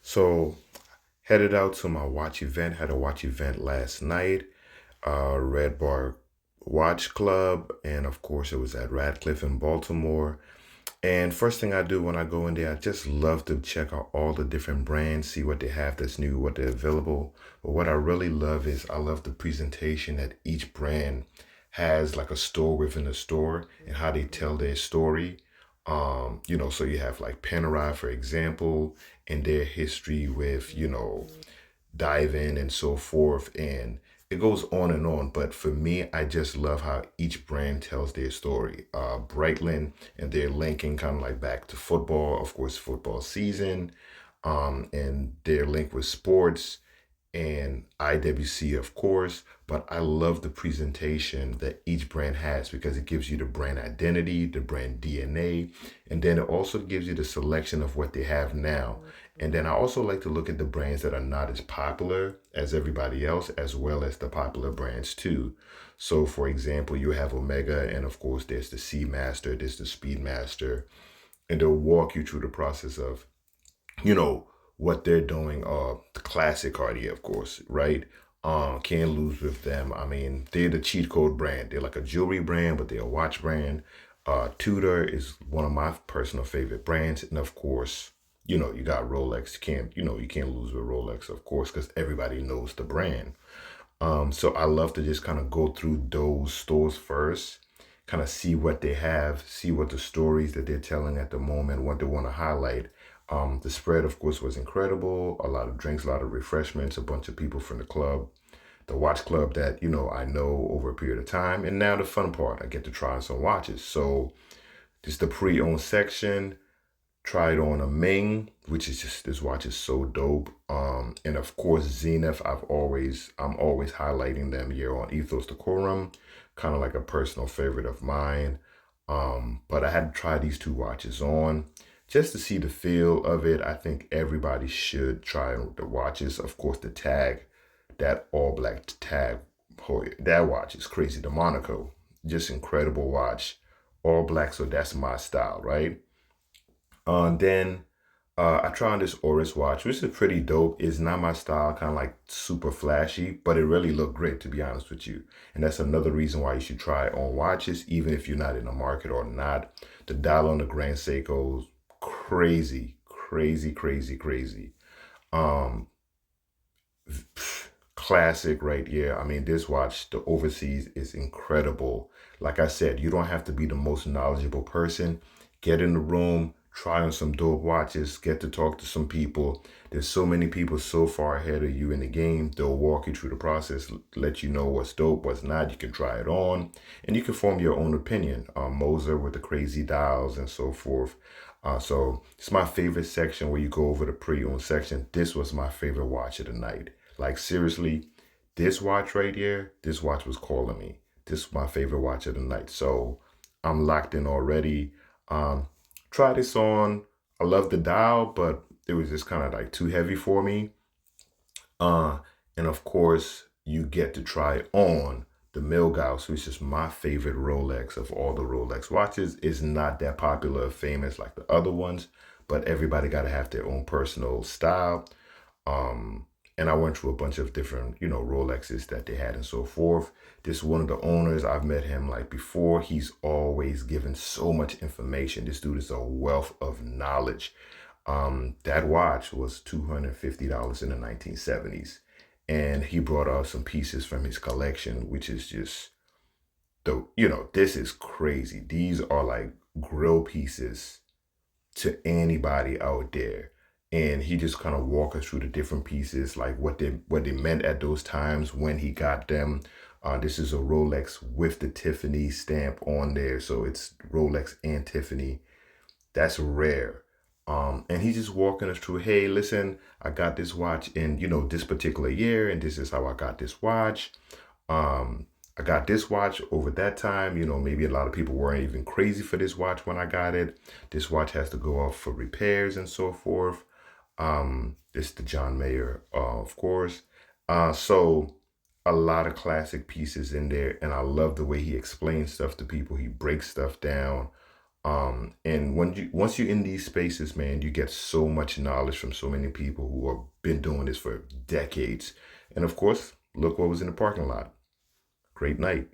So headed out to my watch event, had a watch event last night, Red Bar Watch Club, and of course it was at Radcliffe in Baltimore. And first thing I do when I go in there, I just love to check out all the different brands, see what they have that's new, what they're available. But what I really love is I love the presentation that each brand has, like a store within a store, and how they tell their story. So you have like Panerai, for example, and their history with, diving and so forth. And it goes on and on. But for me, I just love how each brand tells their story. Brightland, and they're linking kind of like back to football, of course, football season, and their link with sports and IWC, of course. But I love the presentation that each brand has because it gives you the brand identity, the brand DNA, and then it also gives you the selection of what they have now. And then I also like to look at the brands that are not as popular as everybody else, as well as the popular brands too. So, for example, you have Omega, and of course, there's the Seamaster, there's the Speedmaster, and they'll walk you through the process of you know what they're doing. The classic Cartier, of course, right? Can't lose with them. I mean, they're the cheat code brand. They're like a jewelry brand, but they're a watch brand. Tudor is one of my personal favorite brands, and of course, you got Rolex. You can't lose with Rolex, of course, because everybody knows the brand. So I love to just kind of go through those stores first, kind of see what they have, see what the stories that they're telling at the moment, what they want to highlight. The spread, of course, was incredible. A lot of drinks, a lot of refreshments, a bunch of people from the club, the watch club that, I know over a period of time. And now the fun part, I get to try on some watches. So this is the pre-owned section. Tried on a Ming, which is just, this watch is so dope. And of course Zenith, I'm always highlighting them here on Ethos Decorum, kind of like a personal favorite of mine. But I had to try these two watches on just to see the feel of it. I think everybody should try the watches. Of course, the tag, that all black tag, boy, that watch is crazy. The Monaco, just incredible watch, all black. So that's my style, right? Then I tried on this Oris watch, which is pretty dope. It's not my style, kind of like super flashy, but it really looked great, to be honest with you. And that's another reason why you should try on watches, even if you're not in the market or not. The dial on the Grand Seiko's crazy, crazy, crazy, crazy. Um, Classic right here. I mean, this watch, the overseas, is incredible. Like I said, you don't have to be the most knowledgeable person. Get in the room, try on some dope watches, get to talk to some people. There's so many people so far ahead of you in the game. They'll walk you through the process, let you know what's dope, what's not. You can try it on, and you can form your own opinion. Moser with the crazy dials and so forth. So it's my favorite section where you go over the pre-owned section. This was my favorite watch of the night. Like seriously, this watch right here, this watch was calling me. This is my favorite watch of the night. So I'm locked in already. Um, Try this on. I love the dial, but it was just kind of like too heavy for me. Uh, and of course, you get to try on the Milgauss, which is my favorite Rolex of all the Rolex watches. It's not that popular or famous like the other ones, but everybody got to have their own personal style. Um, and I went through a bunch of different, Rolexes that they had and so forth. This one of the owners, I've met him like before. He's always given so much information. This dude is a wealth of knowledge. That watch was $250 in the 1970s. And he brought out some pieces from his collection, which is just this is crazy. These are like grill pieces to anybody out there. And he just kind of walk us through the different pieces, like what they meant at those times when he got them. This is a Rolex with the Tiffany stamp on there, so it's Rolex and Tiffany. That's rare. And he's just walking us through, hey, listen, I got this watch in, this particular year, and this is how I got this watch. I got this watch over that time. Maybe a lot of people weren't even crazy for this watch when I got it. This watch has to go off for repairs and so forth. It's the John Mayer, of course. So a lot of classic pieces in there, and I love the way he explains stuff to people. He breaks stuff down. And once you're in these spaces, man, you get so much knowledge from so many people who have been doing this for decades. And of course, look what was in the parking lot. Great night.